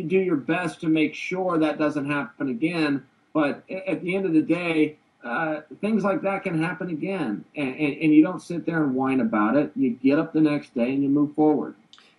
you do your best to make sure that doesn't happen again. But at the end of the day, things like that can happen again, and you don't sit there and whine about it. You get up the next day and you move forward.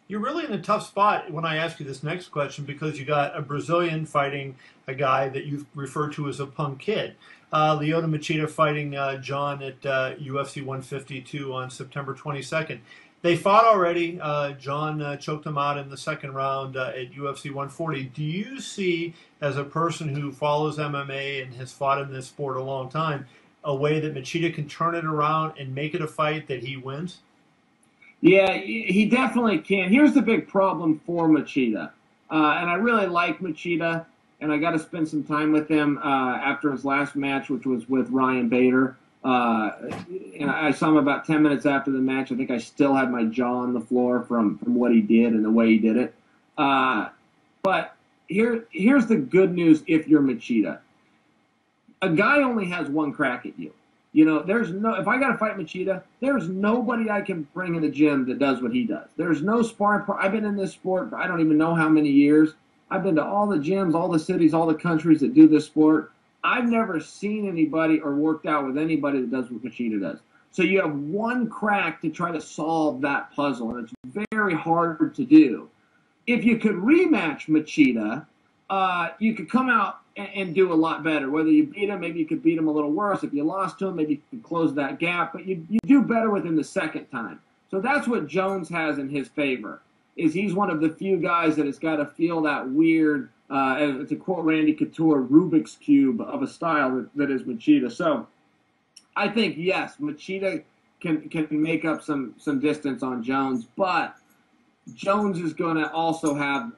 You're really in a tough spot when I ask you this next question because you got a Brazilian fighting a guy that you refer to as a punk kid. Lyoto Machida fighting John at UFC 152 on September 22nd. They fought already. John choked him out in the second round at UFC 140. Do you see, as a person who follows MMA and has fought in this sport a long time, a way that Machida can turn it around and make it a fight that he wins? Yeah, he definitely can. Here's the big problem for Machida. And I really like Machida, and I got to spend some time with him after his last match, which was with Ryan Bader. And I saw him about 10 minutes after the match. I think I still had my jaw on the floor from what he did and the way he did it. But here's the good news if you're Machida. A guy only has one crack at you. You know, if I got to fight Machida, there's nobody I can bring in the gym that does what he does. There's no sparring. I've been in this sport for I don't even know how many years. I've been to all the gyms, all the cities, all the countries that do this sport. I've never seen anybody or worked out with anybody that does what Machida does. So you have one crack to try to solve that puzzle, and it's very hard to do. If you could rematch Machida, you could come out and do a lot better. Whether you beat him, maybe you could beat him a little worse. If you lost to him, maybe you could close that gap. But you do better with him the second time. So that's what Jones has in his favor, is he's one of the few guys that has got to feel that weird, to quote Randy Couture, Rubik's Cube of a style that is Machida. So I think, yes, Machida can make up some distance on Jones, but Jones is going to also have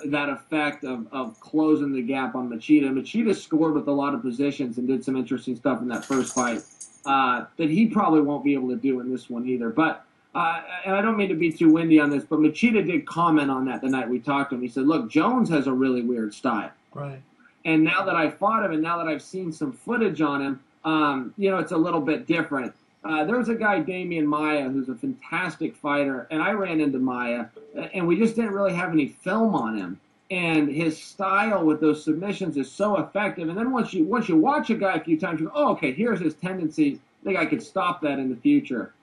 that effect of closing the gap on Machida. Machida scored with a lot of positions and did some interesting stuff in that first fight that he probably won't be able to do in this one either. But and I don't mean to be too windy on this, but Machida did comment on that the night we talked to him. He said, look, Jones has a really weird style. Right. And now that I fought him and now that I've seen some footage on him, it's a little bit different. There was a guy, Damian Maia, who's a fantastic fighter, and I ran into Maia, and we just didn't really have any film on him. And his style with those submissions is so effective. And then once you watch a guy a few times, you go, oh, okay, here's his tendency. I think I could stop that in the future.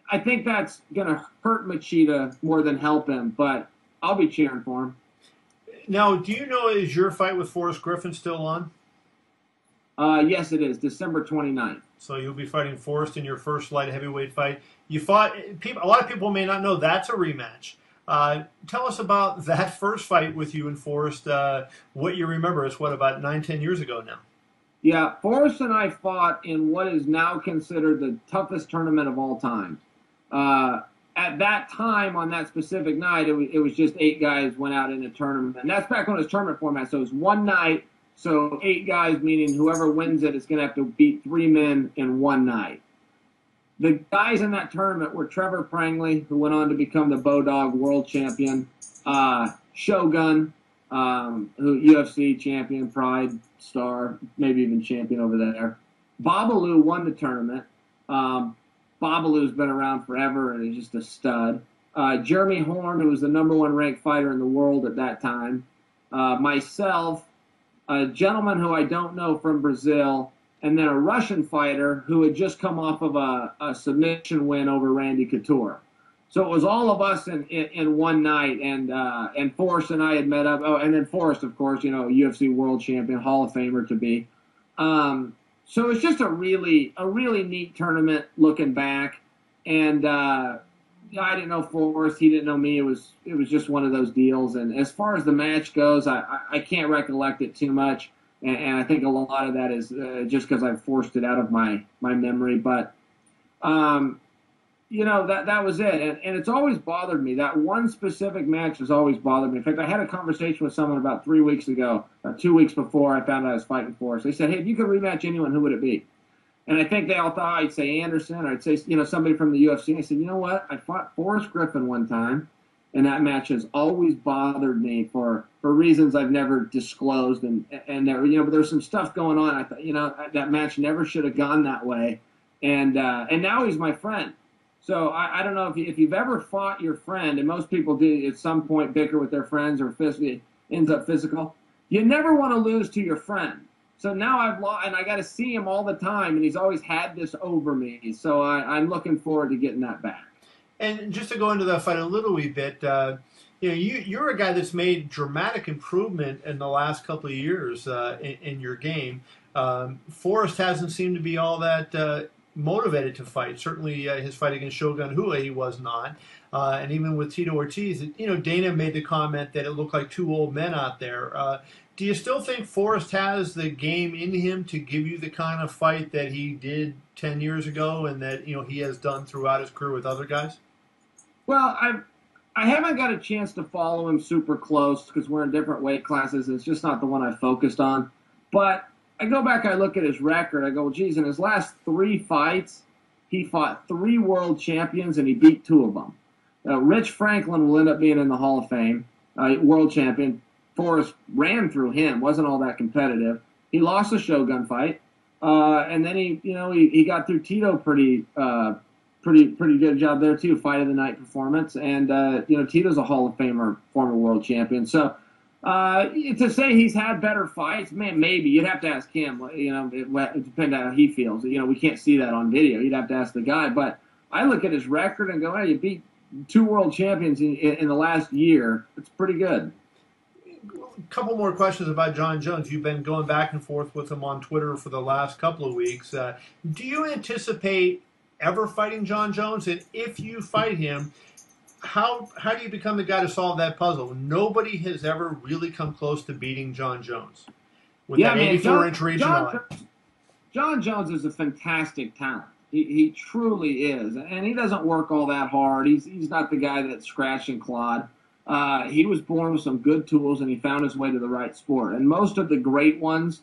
I think that's going to hurt Machida more than help him, but I'll be cheering for him. Now, do you know, is your fight with Forrest Griffin still on? Yes, it is, December 29th. So you'll be fighting Forrest in your first light heavyweight fight. You fought. A lot of people may not know that's a rematch. Tell us about that first fight with you and Forrest. What you remember? It's about 9-10 years ago now. Yeah, Forrest and I fought in what is now considered the toughest tournament of all time. At that time, on that specific night, it was just 8 guys went out in a tournament, and that's back when it was tournament format. So it was one night. So 8 guys, meaning whoever wins it is going to have to beat 3 men in one night. The guys in that tournament were Trevor Prangley, who went on to become the Bodog World Champion, Shogun, who UFC champion, Pride star, maybe even champion over there. Babalu won the tournament. Babalu's been around forever and is just a stud. Jeremy Horn, who was the #1 ranked fighter in the world at that time. Myself, a gentleman who I don't know from Brazil, and then a Russian fighter who had just come off of a submission win over Randy Couture. So it was all of us in one night, and Forrest and I had met up. Oh, and then Forrest, of course, UFC world champion, Hall of Famer to be. So it's just a really neat tournament looking back, and I didn't know Forrest, he didn't know me. It was just one of those deals. And as far as the match goes, I can't recollect it too much, and I think a lot of that is just because I've forced it out of my memory. But that was it. And it's always bothered me. That one specific match has always bothered me. In fact, I had a conversation with someone about 3 weeks ago, 2 weeks before I found out I was fighting Forrest. They said, hey, if you could rematch anyone, who would it be? And I think they all thought I'd say Anderson, or I'd say, somebody from the UFC. And I said, you know what? I fought Forrest Griffin one time, and that match has always bothered me for reasons I've never disclosed. And there, but there's some stuff going on. I thought, that match never should have gone that way. And now he's my friend. So I don't know if you've ever fought your friend, and most people do at some point bicker with their friends or physically ends up physical. You never want to lose to your friend. So now I've lost, and I got to see him all the time, and he's always had this over me. So I'm looking forward to getting that back. And just to go into that fight a little wee bit, you're a guy that's made dramatic improvement in the last couple of years in your game. Forrest hasn't seemed to be all that motivated to fight. Certainly, his fight against Shogun Rua, he was not. And even with Tito Ortiz, Dana made the comment that it looked like two old men out there. Do you still think Forrest has the game in him to give you the kind of fight that he did 10 years ago and that he has done throughout his career with other guys? Well, I haven't got a chance to follow him super close because we're in different weight classes. It's just not the one I focused on. But I go back, I look at his record. I go, well, geez, in his last 3 fights, he fought 3 world champions and he beat 2 of them. Rich Franklin will end up being in the Hall of Fame, world champion. Forrest ran through him, wasn't all that competitive. He lost the Shogun fight, and then he got through Tito pretty good job there too. Fight of the night performance, and Tito's a Hall of Famer, former world champion. So to say he's had better fights, man, maybe you'd have to ask him. It depends on how he feels. We can't see that on video. You'd have to ask the guy. But I look at his record and go, hey, you beat 2 world champions in the last year. It's pretty good. A couple more questions about Jon Jones. You've been going back and forth with him on Twitter for the last couple of weeks. Do you anticipate ever fighting Jon Jones? And if you fight him, how do you become the guy to solve that puzzle? Nobody has ever really come close to beating Jon Jones with that 84-inch reach and all that. Jon Jones is a fantastic talent. He truly is. And he doesn't work all that hard. He's not the guy that's scratch and clawed. He was born with some good tools, and he found his way to the right sport. And most of the great ones,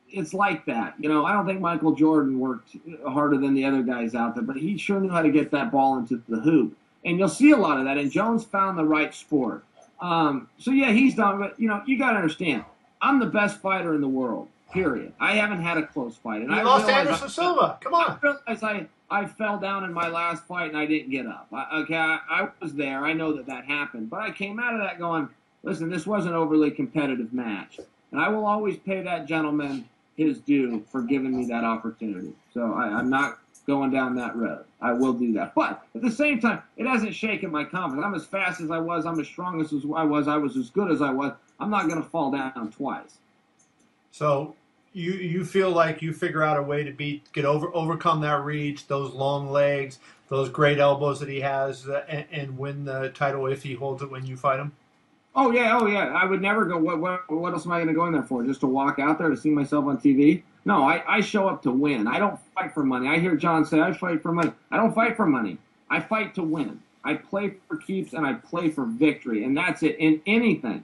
it's like that. I don't think Michael Jordan worked harder than the other guys out there, but he sure knew how to get that ball into the hoop. And you'll see a lot of that. And Jones found the right sport. So, yeah, he's done. But, you got to understand, I'm the best fighter in the world, period. I haven't had a close fight. And you lost to Anderson Silva. Come on. I realized I fell down in my last fight and I didn't get up. I was there. I know that happened. But I came out of that going, listen, this was an overly competitive match. And I will always pay that gentleman his due for giving me that opportunity. So I'm not going down that road. I will do that. But at the same time, it hasn't shaken my confidence. I'm as fast as I was. I'm as strong as I was. I was as good as I was. I'm not going to fall down twice. So you feel like you figure out a way to overcome that reach, those long legs, those great elbows that he has, and win the title if he holds it when you fight him? Oh yeah. I would never go. What else am I going to go in there for? Just to walk out there to see myself on TV? No, I show up to win. I don't fight for money. I hear John say I fight for money. I don't fight for money. I fight to win. I play for keeps and I play for victory, and that's it. In anything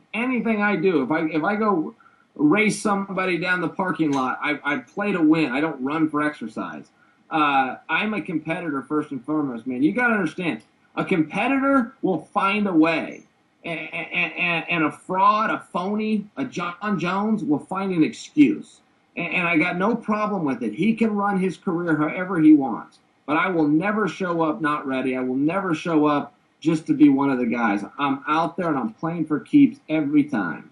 I do, if I go race somebody down the parking lot, I play to win. I don't run for exercise. I'm a competitor first and foremost, man. You got to understand, a competitor will find a way. And a fraud, a phony, a Jon Jones will find an excuse. And I got no problem with it. He can run his career however he wants. But I will never show up not ready. I will never show up just to be one of the guys. I'm out there and I'm playing for keeps every time.